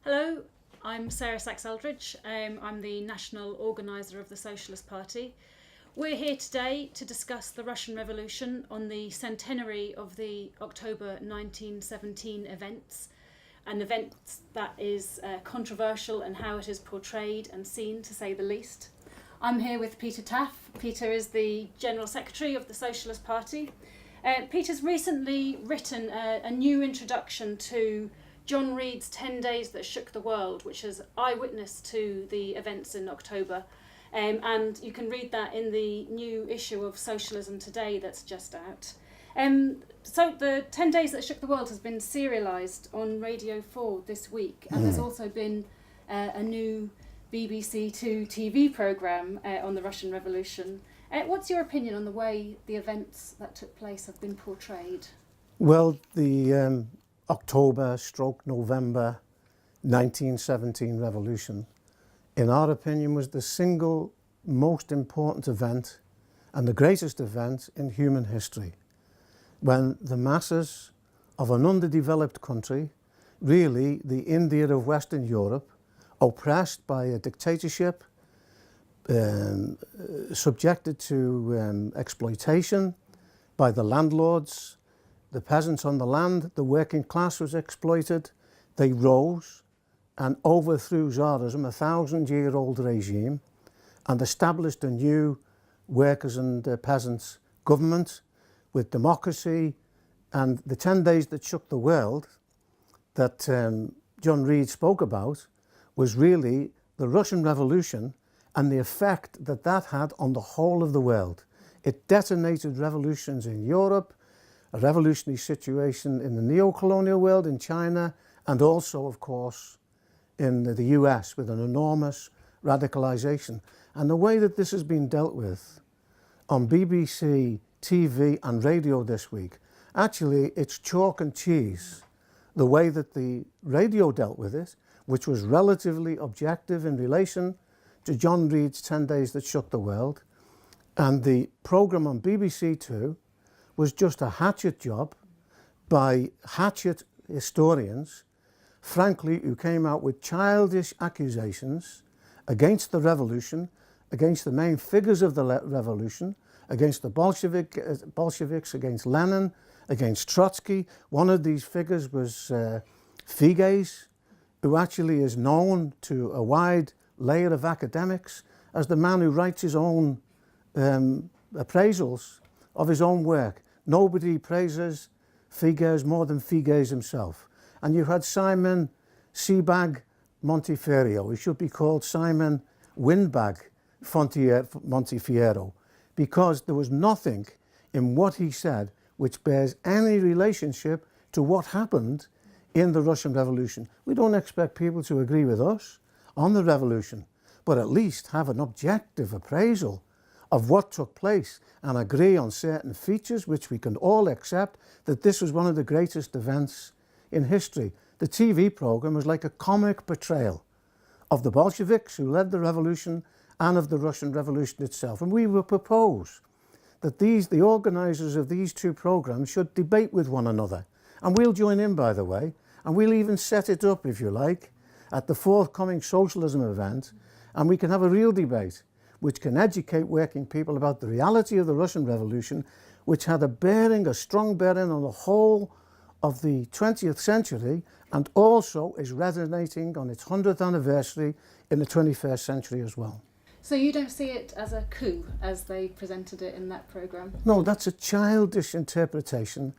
Hello, I'm Sarah Sachs-Eldridge. I'm the national organiser of the Socialist Party. We're here today to discuss the Russian Revolution on the centenary of the October 1917 events, an event that is controversial and how it is portrayed and seen, to say the least. I'm here with Peter Taaffe. Peter is the General Secretary of the Socialist Party. Peter's recently written a new introduction to John Reed's 10 Days That Shook the World, which is eyewitness to the events in October. And you can read that in the new issue of Socialism Today that's just out. So the 10 Days That Shook the World has been serialised on Radio 4 this week, and there's also been a new BBC Two TV programme on the Russian Revolution. What's your opinion on the way the events that took place have been portrayed? Well, the October/November 1917 revolution, in our opinion, was the single most important event and the greatest event in human history, when the masses of an underdeveloped country, really the India of Western Europe, oppressed by a dictatorship, subjected to exploitation by the landlords, the peasants on the land, the working class was exploited. They rose and overthrew Tsarism, a 1,000-year-old regime, and established a new workers and peasants government with democracy. And the 10 days that shook the world that John Reed spoke about was really the Russian Revolution and the effect that that had on the whole of the world. It detonated revolutions in Europe, a revolutionary situation in the neo-colonial world in China, and also, of course, in the US with an enormous radicalization. And the way that this has been dealt with on BBC, TV and radio this week, actually it's chalk and cheese. The way that the radio dealt with it, which was relatively objective in relation to John Reed's 10 Days That Shook the World, and the programme on BBC Two was just a hatchet job by hatchet historians, frankly, who came out with childish accusations against the revolution, against the main figures of the revolution, against the Bolsheviks, against Lenin, against Trotsky. One of these figures was Figes, who actually is known to a wide layer of academics as the man who writes his own appraisals of his own work. Nobody praises Figes more than Figes himself. And you had Simon Seabag Montefiore. He should be called Simon Windbag Montefiore, because there was nothing in what he said which bears any relationship to what happened in the Russian Revolution. We don't expect people to agree with us on the revolution, but at least have an objective appraisal of what took place and agree on certain features which we can all accept, that this was one of the greatest events in history. The TV programme was like a comic portrayal of the Bolsheviks who led the revolution and of the Russian Revolution itself. And we will propose that the organisers of these two programmes should debate with one another. And we'll join in, by the way, and we'll even set it up, if you like, at the forthcoming socialism event, and we can have a real debate which can educate working people about the reality of the Russian Revolution, which had a strong bearing on the whole of the 20th century, and also is resonating on its 100th anniversary in the 21st century as well. So you don't see it as a coup, as they presented it in that programme? No, that's a childish interpretation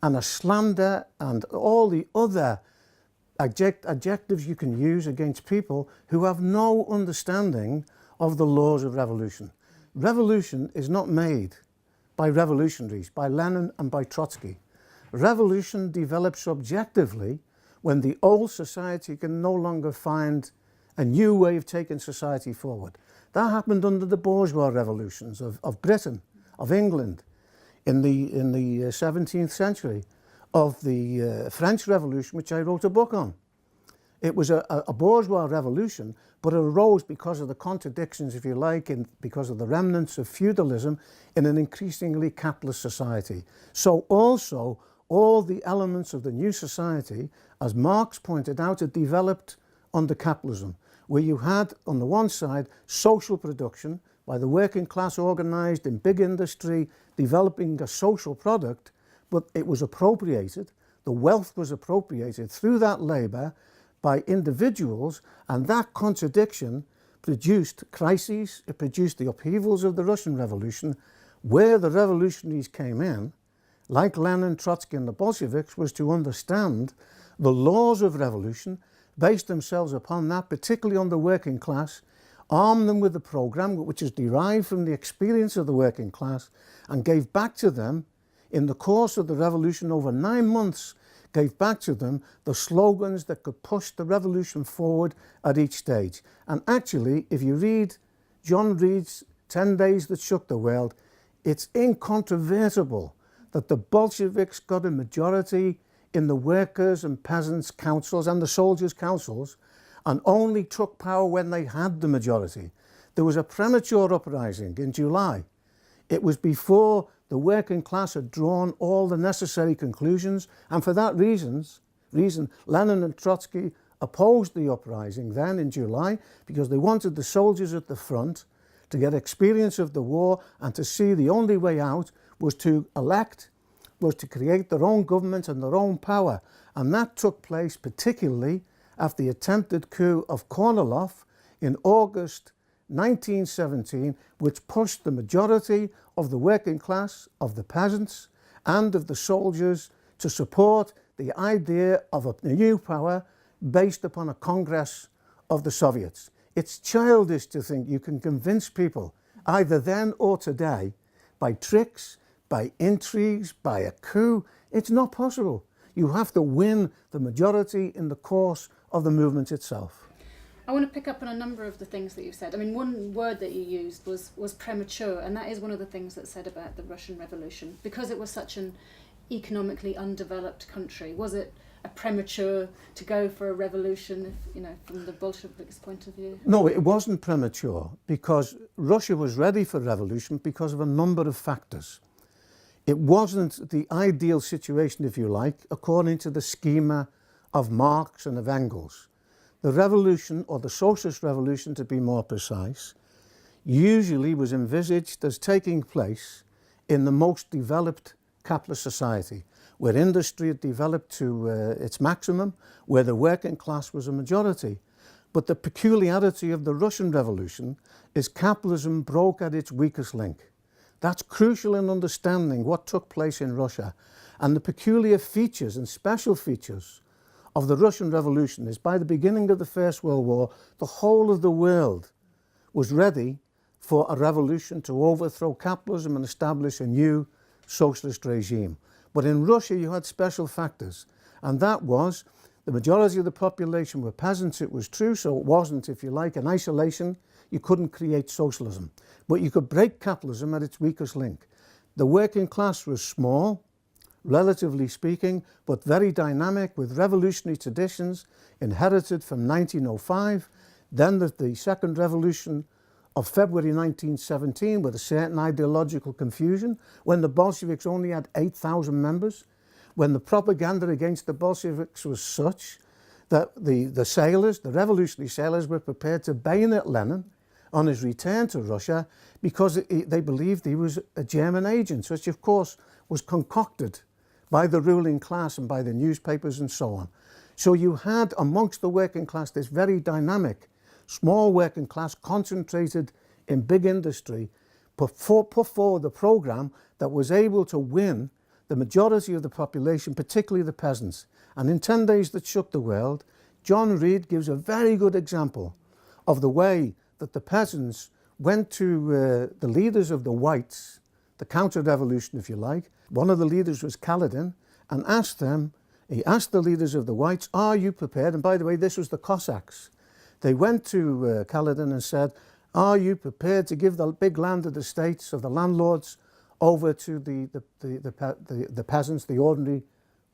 and a slander and all the other adjectives you can use against people who have no understanding of the laws of revolution. Revolution is not made by revolutionaries, by Lenin and by Trotsky. Revolution develops objectively when the old society can no longer find a new way of taking society forward. That happened under the bourgeois revolutions of Britain, of England, in the 17th century, of the French Revolution, which I wrote a book on. It was a bourgeois revolution, but it arose because of the contradictions, if you like, and because of the remnants of feudalism in an increasingly capitalist society. So also, all the elements of the new society, as Marx pointed out, had developed under capitalism, where you had, on the one side, social production by the working class organised in big industry, developing a social product, but it was appropriated, the wealth was appropriated through that labour by individuals, and that contradiction produced crises, it produced the upheavals of the Russian Revolution, where the revolutionaries came in, like Lenin, Trotsky and the Bolsheviks, was to understand the laws of revolution, base themselves upon that, particularly on the working class, arm them with the programme which is derived from the experience of the working class, and gave back to them, in the course of the revolution over 9 months, gave back to them the slogans that could push the revolution forward at each stage. And actually, if you read John Reed's 10 Days That Shook the World, it's incontrovertible that the Bolsheviks got a majority in the workers' and peasants' councils and the soldiers' councils, and only took power when they had the majority. There was a premature uprising in July. It was before the working class had drawn all the necessary conclusions, and for that reason, Lenin and Trotsky opposed the uprising then in July, because they wanted the soldiers at the front to get experience of the war and to see the only way out was to create their own government and their own power. And that took place particularly after the attempted coup of Kornilov in August 1917, which pushed the majority of the working class, of the peasants and of the soldiers to support the idea of a new power based upon a Congress of the Soviets. It's childish to think you can convince people, either then or today, by tricks, by intrigues, by a coup. It's not possible. You have to win the majority in the course of the movement itself. I want to pick up on a number of the things that you've said. I mean, one word that you used was premature, and that is one of the things that's said about the Russian Revolution. Because it was such an economically undeveloped country, was it a premature to go for a revolution, from the Bolsheviks' point of view? No, it wasn't premature, because Russia was ready for revolution because of a number of factors. It wasn't the ideal situation, if you like, according to the schema of Marx and of Engels. The revolution, or the socialist revolution to be more precise, usually was envisaged as taking place in the most developed capitalist society, where industry had developed to its maximum, where the working class was a majority. But the peculiarity of the Russian Revolution is capitalism broke at its weakest link. That's crucial in understanding what took place in Russia. And the peculiar features and special features of the Russian Revolution is, by the beginning of the First World War, the whole of the world was ready for a revolution to overthrow capitalism and establish a new socialist regime. But in Russia you had special factors, and that was the majority of the population were peasants, it was true, so it wasn't, if you like, an isolation. You couldn't create socialism, but you could break capitalism at its weakest link. The working class was small, relatively speaking, but very dynamic, with revolutionary traditions inherited from 1905, then the second revolution of February 1917 with a certain ideological confusion, when the Bolsheviks only had 8,000 members, when the propaganda against the Bolsheviks was such that the sailors, the revolutionary sailors, were prepared to bayonet Lenin on his return to Russia because they believed he was a German agent, which of course was concocted by the ruling class and by the newspapers and so on. So you had amongst the working class this very dynamic, small working class concentrated in big industry, put forward a programme that was able to win the majority of the population, particularly the peasants. And in 10 Days That Shook the World, John Reed gives a very good example of the way that the peasants went to the leaders of the whites, the counter-revolution, if you like. One of the leaders was Kaledin, and he asked the leaders of the whites, are you prepared? And by the way, this was the Cossacks. They went to Kaledin and said, are you prepared to give the big landed estates of the landlords over to the peasants, the ordinary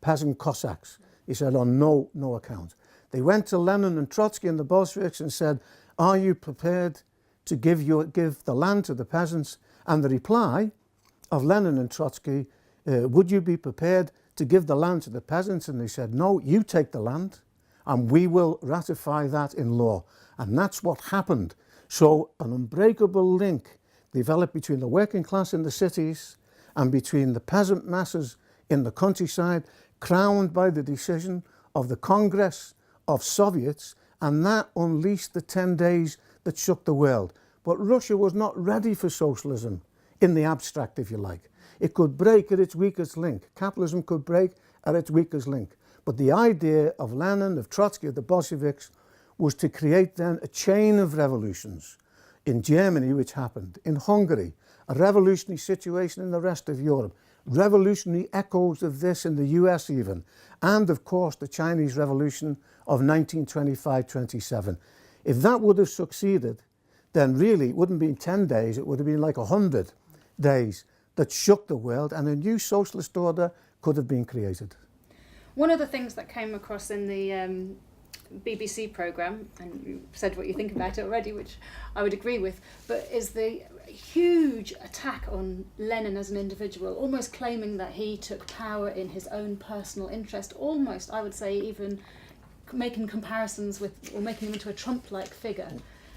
peasant Cossacks? He said, on no account. They went to Lenin and Trotsky and the Bolsheviks and said, are you prepared to give the land to the peasants? And the reply of Lenin and Trotsky, would you be prepared to give the land to the peasants? And they said, no, you take the land and we will ratify that in law. And that's what happened. So an unbreakable link developed between the working class in the cities and between the peasant masses in the countryside, crowned by the decision of the Congress of Soviets, and that unleashed the 10 days that shook the world. But Russia was not ready for socialism in the abstract, if you like. It could break at its weakest link. Capitalism could break at its weakest link. But the idea of Lenin, of Trotsky, of the Bolsheviks was to create then a chain of revolutions in Germany, which happened, in Hungary, a revolutionary situation in the rest of Europe, revolutionary echoes of this in the US even, and of course the Chinese Revolution of 1925-27. If that would have succeeded, then really it wouldn't have been 10 days, it would have been like 100 days that shook the world, and a new socialist order could have been created. One of the things that came across in the BBC programme, and you said what you think about it already, which I would agree with, but is the huge attack on Lenin as an individual, almost claiming that he took power in his own personal interest, almost, I would say, even making comparisons with, or making him into a Trump-like figure.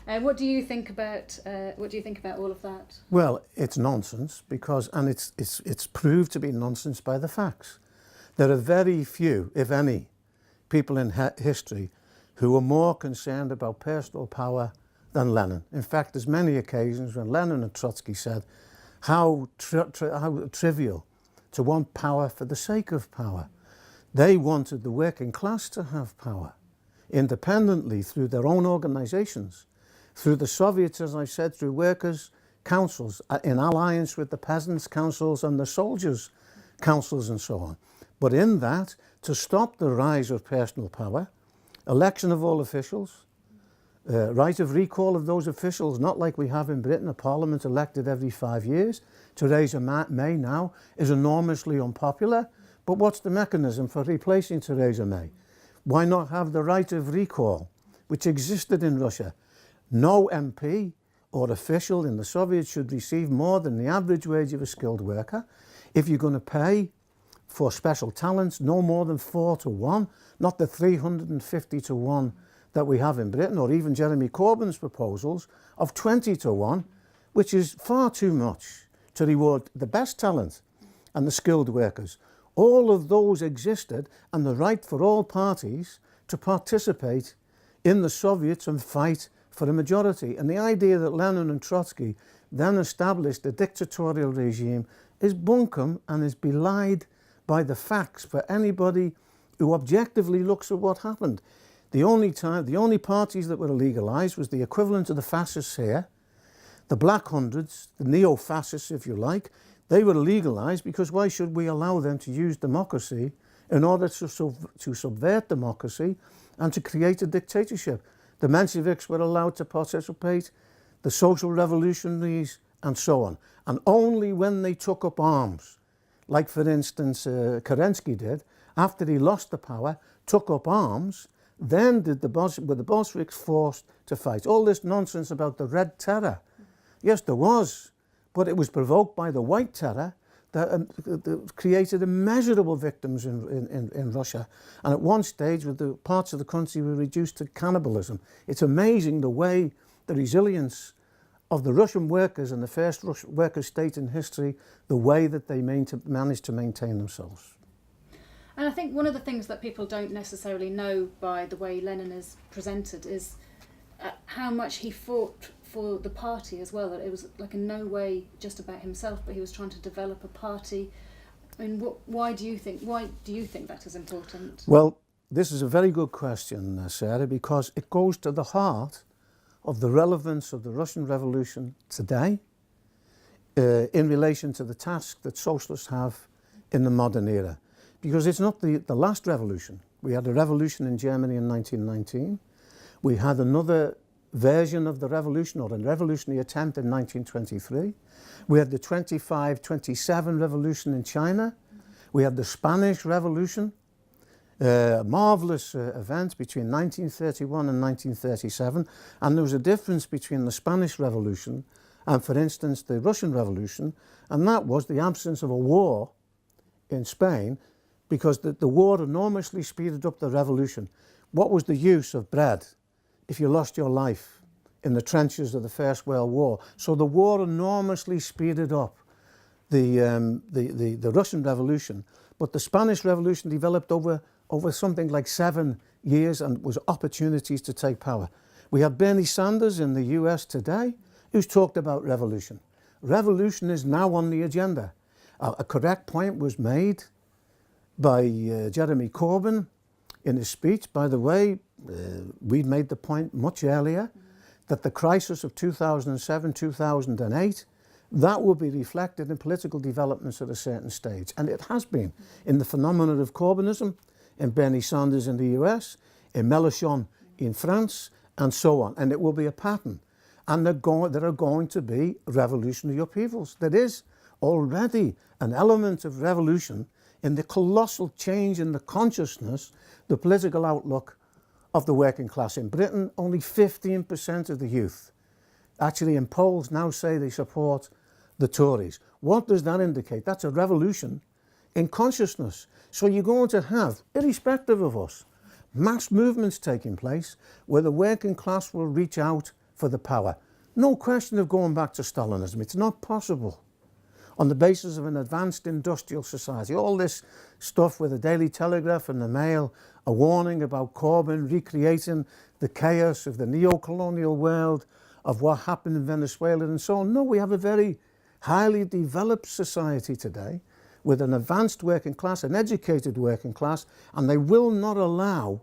What do you think about all of that? Well, it's nonsense because, and it's proved to be nonsense by the facts. There are very few, if any, people in history who were more concerned about personal power than Lenin. In fact, there's many occasions when Lenin and Trotsky said how trivial to want power for the sake of power. They wanted the working class to have power independently through their own organizations, through the Soviets, as I said, through workers' councils, in alliance with the peasants' councils and the soldiers' councils and so on. But in that, to stop the rise of personal power, election of all officials, right of recall of those officials, not like we have in Britain, a parliament elected every 5 years. Theresa May now is enormously unpopular, but what's the mechanism for replacing Theresa May? Why not have the right of recall, which existed in Russia? No MP or official in the Soviets should receive more than the average wage of a skilled worker. If you're going to pay for special talents, no more than 4 to 1, not the 350 to 1 that we have in Britain, or even Jeremy Corbyn's proposals of 20 to 1, which is far too much to reward the best talent and the skilled workers. All of those existed, and the right for all parties to participate in the Soviets and fight for a majority. And the idea that Lenin and Trotsky then established a dictatorial regime is bunkum and is belied by the facts for anybody who objectively looks at what happened. The only parties that were legalised was the equivalent of the fascists here. The Black Hundreds, the neo-fascists if you like, they were legalised because why should we allow them to use democracy in order to subvert democracy and to create a dictatorship? The Mensheviks were allowed to participate, the social revolutionaries and so on. And only when they took up arms, like for instance Kerensky did, after he lost the power, took up arms, then were the Bolsheviks forced to fight. All this nonsense about the Red Terror, yes there was, but it was provoked by the White Terror that created immeasurable victims in Russia. And at one stage, with the parts of the country were reduced to cannibalism. It's amazing the way the resilience of the Russian workers and the first worker state in history, the way that they managed to maintain themselves. And I think one of the things that people don't necessarily know by the way Lenin is presented is how much he fought for the party as well. That it was like in no way just about himself, but he was trying to develop a party. I mean, why do you think that is important? Well, this is a very good question, Sarah, because it goes to the heart of the relevance of the Russian Revolution today in relation to the task that socialists have in the modern era. Because it's not the last revolution. We had a revolution in Germany in 1919. We had another version of the revolution, or a revolutionary attempt, in 1923. We had the 25-27 revolution in China. We had the Spanish Revolution, a marvellous event between 1931 and 1937. And there was a difference between the Spanish Revolution and, for instance, the Russian Revolution, and that was the absence of a war in Spain, because the war enormously speeded up the revolution. What was the use of bread if you lost your life in the trenches of the First World War? So the war enormously speeded up the Russian Revolution, but the Spanish Revolution developed over something like 7 years and was opportunities to take power. We have Bernie Sanders in the US today who's talked about revolution. Revolution is now on the agenda. A correct point was made by Jeremy Corbyn in his speech. By the way, we made the point much earlier that the crisis of 2007, 2008, that will be reflected in political developments at a certain stage. And it has been in the phenomenon of Corbynism, in Bernie Sanders in the US, in Mélenchon in France, and so on. And it will be a pattern. And there are going to be revolutionary upheavals. There is already an element of revolution in the colossal change in the consciousness, the political outlook of the working class. In Britain, only 15% of the youth actually in polls now say they support the Tories. What does that indicate? That's a revolution in consciousness. So you're going to have, irrespective of us, mass movements taking place where the working class will reach out for the power. No question of going back to Stalinism. It's not possible. On the basis of an advanced industrial society, all this stuff with the Daily Telegraph and the Mail, a warning about Corbyn recreating the chaos of the neo-colonial world, of what happened in Venezuela and so on. No, we have a very highly developed society today with an advanced working class, an educated working class, and they will not allow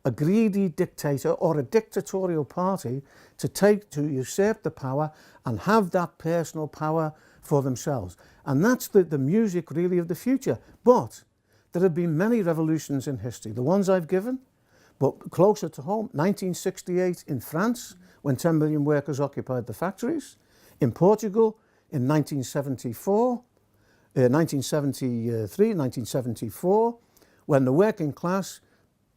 a greedy dictator or a dictatorial party to usurp the power and have that personal power for themselves. And that's the music really of the future. But there have been many revolutions in history. The ones I've given, but closer to home, 1968 in France, when 10 million workers occupied the factories. In Portugal, in 1974, 1973, 1974, when the working class,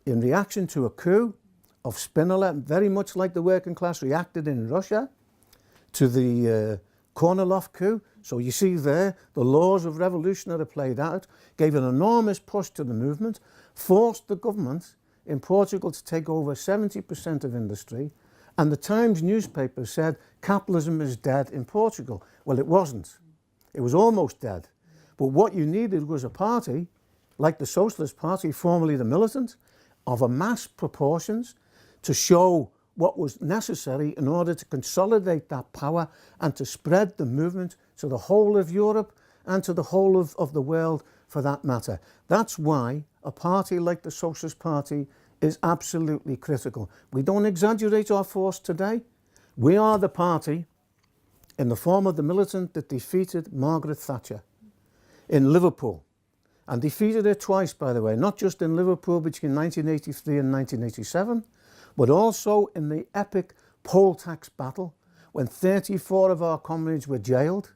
in reaction to a coup of Spinola, very much like the working class reacted in Russia to the Kornilov coup. So you see there, the laws of revolution that are played out, gave an enormous push to the movement, forced the government in Portugal to take over 70% of industry, and the Times newspaper said capitalism is dead in Portugal. Well, it wasn't. It was almost dead. But what you needed was a party, like the Socialist Party, formerly the militant, of a mass proportions to show what was necessary in order to consolidate that power and to spread the movement to the whole of Europe and to the whole of the world for that matter. That's why a party like the Socialist Party is absolutely critical. We don't exaggerate our force today. We are the party in the form of the militant that defeated Margaret Thatcher in Liverpool, and defeated her twice, by the way, not just in Liverpool between 1983 and 1987, but also in the epic poll tax battle when 34 of our comrades were jailed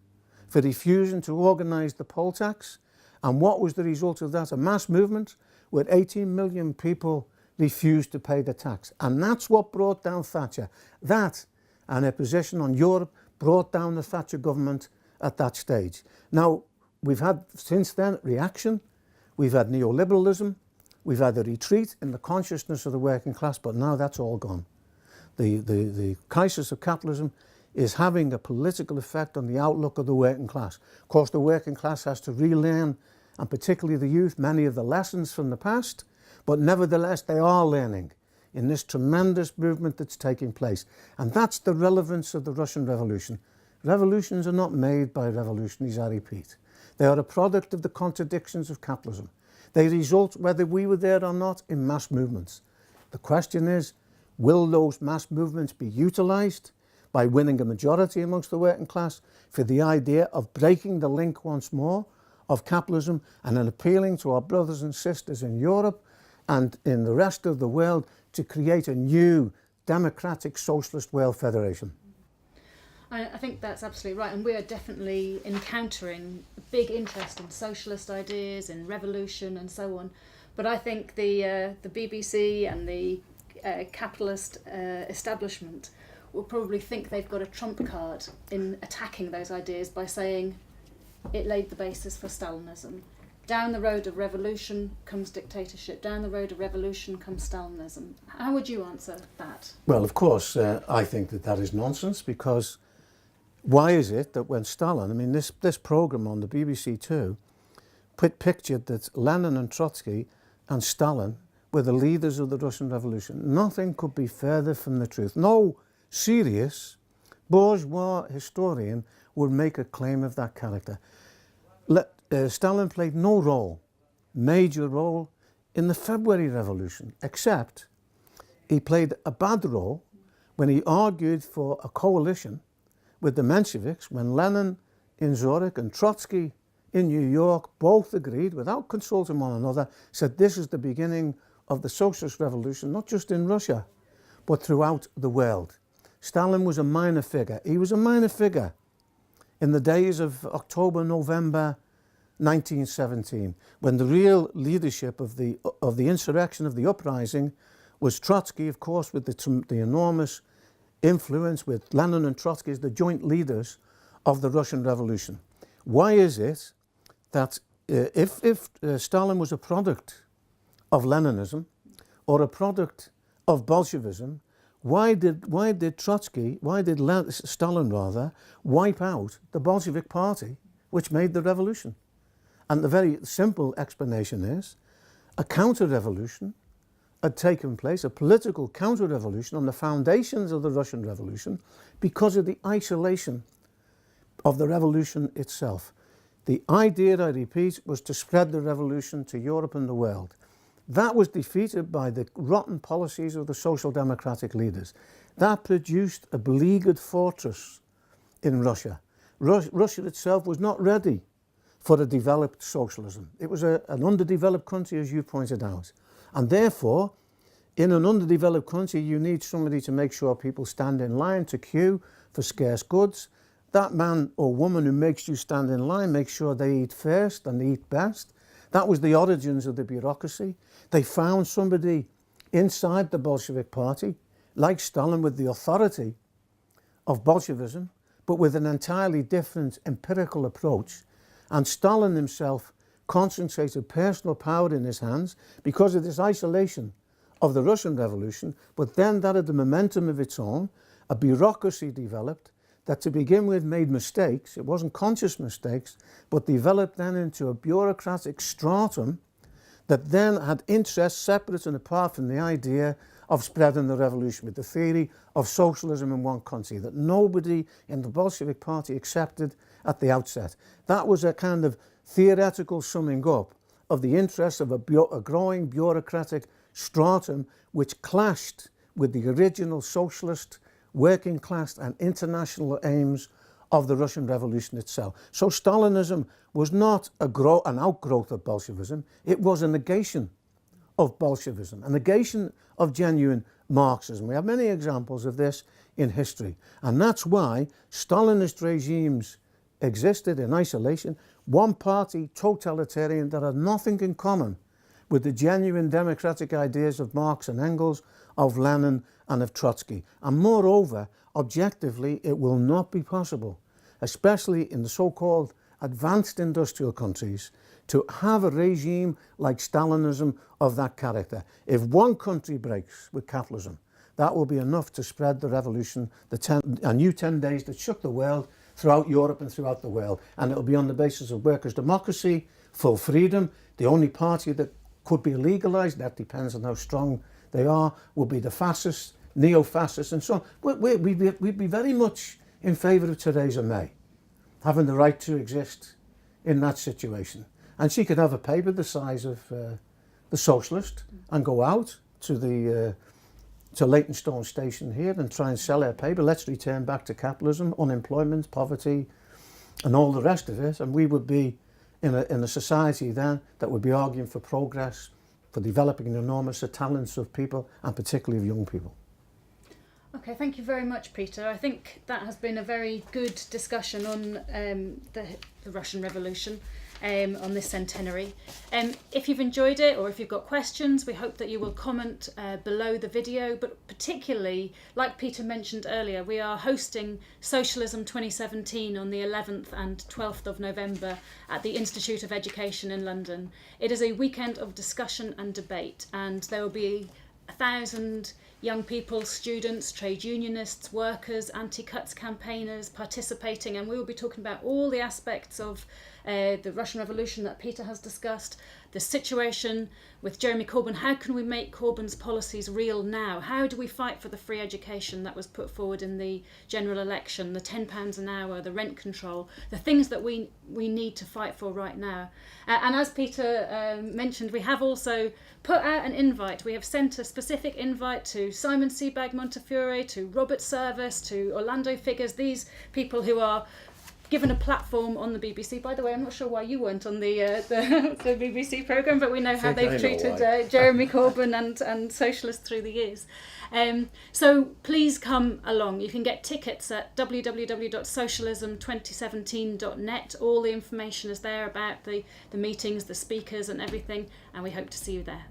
for refusing to organise the poll tax. And what was the result of that? A mass movement where 18 million people refused to pay the tax. And that's what brought down Thatcher. That and her position on Europe brought down the Thatcher government at that stage. Now, we've had since then reaction, we've had neoliberalism, we've had a retreat in the consciousness of the working class, but now that's all gone. The crisis of capitalism is having a political effect on the outlook of the working class. Of course, the working class has to relearn, and particularly the youth, many of the lessons from the past, but nevertheless they are learning in this tremendous movement that's taking place. And that's the relevance of the Russian Revolution. Revolutions are not made by revolutionaries, I repeat. They are a product of the contradictions of capitalism. They result, whether we were there or not, in mass movements. The question is, will those mass movements be utilised by winning a majority amongst the working class for the idea of breaking the link once more of capitalism and then appealing to our brothers and sisters in Europe and in the rest of the world to create a new democratic socialist world federation? I think that's absolutely right, and we are definitely encountering a big interest in socialist ideas, in revolution and so on. But I think the BBC and the capitalist establishment will probably think they've got a trump card in attacking those ideas by saying it laid the basis for Stalinism. down the road of revolution comes dictatorship, down the road of revolution comes Stalinism. How would you answer that? Well, of course, I think that is nonsense, because why is it that when Stalin, I mean, this programme on the BBC Two pictured that Lenin and Trotsky and Stalin were the leaders of the Russian Revolution. Nothing could be further from the truth. No serious bourgeois historian would make a claim of that character. Stalin played no major role in the February Revolution, except he played a bad role when he argued for a coalition with the Mensheviks, when Lenin in Zurich and Trotsky in New York both agreed, without consulting one another, said this is the beginning of the Socialist Revolution, not just in Russia, but throughout the world. Stalin was a minor figure. He was a minor figure in the days of October, November 1917, when the real leadership of the insurrection, of the uprising, was Trotsky, of course, with the enormous influence with Lenin and Trotsky as the joint leaders of the Russian Revolution. Why is it that if Stalin was a product of Leninism or a product of Bolshevism, why did Stalin wipe out the Bolshevik Party, which made the revolution? And the very simple explanation is a counter-revolution had taken place, a political counter-revolution on the foundations of the Russian Revolution, because of the isolation of the revolution itself. The idea, I repeat, was to spread the revolution to Europe and the world. That was defeated by the rotten policies of the social democratic leaders. That produced a beleaguered fortress in Russia. Russia itself was not ready for a developed socialism. It was an underdeveloped country, as you pointed out. And therefore, in an underdeveloped country, you need somebody to make sure people stand in line to queue for scarce goods. That man or woman who makes you stand in line makes sure they eat first and eat best. That was the origins of the bureaucracy. They found somebody inside the Bolshevik Party, like Stalin, with the authority of Bolshevism, but with an entirely different empirical approach. And Stalin himself concentrated personal power in his hands because of this isolation of the Russian Revolution, but then that had the momentum of its own. A bureaucracy developed that to begin with made mistakes. It wasn't conscious mistakes, but developed then into a bureaucratic stratum that then had interests separate and apart from the idea of spreading the revolution, with the theory of socialism in one country that nobody in the Bolshevik Party accepted at the outset. That was a kind of theoretical summing up of the interests of a growing bureaucratic stratum which clashed with the original socialist, working class and international aims of the Russian Revolution itself. So Stalinism was not an outgrowth of Bolshevism, it was a negation of Bolshevism, a negation of genuine Marxism. We have many examples of this in history, and that's why Stalinist regimes existed in isolation, one-party totalitarian that had nothing in common with the genuine democratic ideas of Marx and Engels, of Lenin and of Trotsky. And moreover, objectively, it will not be possible, especially in the so-called advanced industrial countries, to have a regime like Stalinism of that character. If one country breaks with capitalism, that will be enough to spread the revolution, a new 10 days that shook the world throughout Europe and throughout the world. And it will be on the basis of workers' democracy, full freedom. The only party that could be legalised, that depends on how strong they are, will be the fascists, neo-fascists and so on. We'd be very much in favour of Theresa May having the right to exist in that situation. And she could have a paper the size of the Socialist and go out to Leytonstone Station here and try and sell her paper. Let's return back to capitalism, unemployment, poverty and all the rest of it. And we would be in a society then that would be arguing for progress, for developing an enormous talents of people and particularly of young people. Okay, thank you very much, Peter. I think that has been a very good discussion on the Russian Revolution. on this centenary. If you've enjoyed it or if you've got questions, we hope that you will comment below the video, but particularly, like Peter mentioned earlier, we are hosting Socialism 2017 on the 11th and 12th of November at the Institute of Education in London. It is a weekend of discussion and debate, and there will be 1,000 young people, students, trade unionists, workers, anti-cuts campaigners participating, and we will be talking about all the aspects of the Russian Revolution that Peter has discussed, the situation with Jeremy Corbyn. How can we make Corbyn's policies real now? How do we fight for the free education that was put forward in the general election, the £10 an hour, the rent control, the things that we need to fight for right now? And as Peter mentioned, we have also put out an invite. We have sent a specific invite to Simon Sebag Montefiore, to Robert Service, to Orlando Figures, these people who are given a platform on the BBC. By the way, I'm not sure why you weren't on the BBC programme, but we know how they've treated Jeremy Corbyn and socialists through the years. So please come along. You can get tickets at www.socialism2017.net. All the information is there about the meetings, the speakers and everything, and we hope to see you there.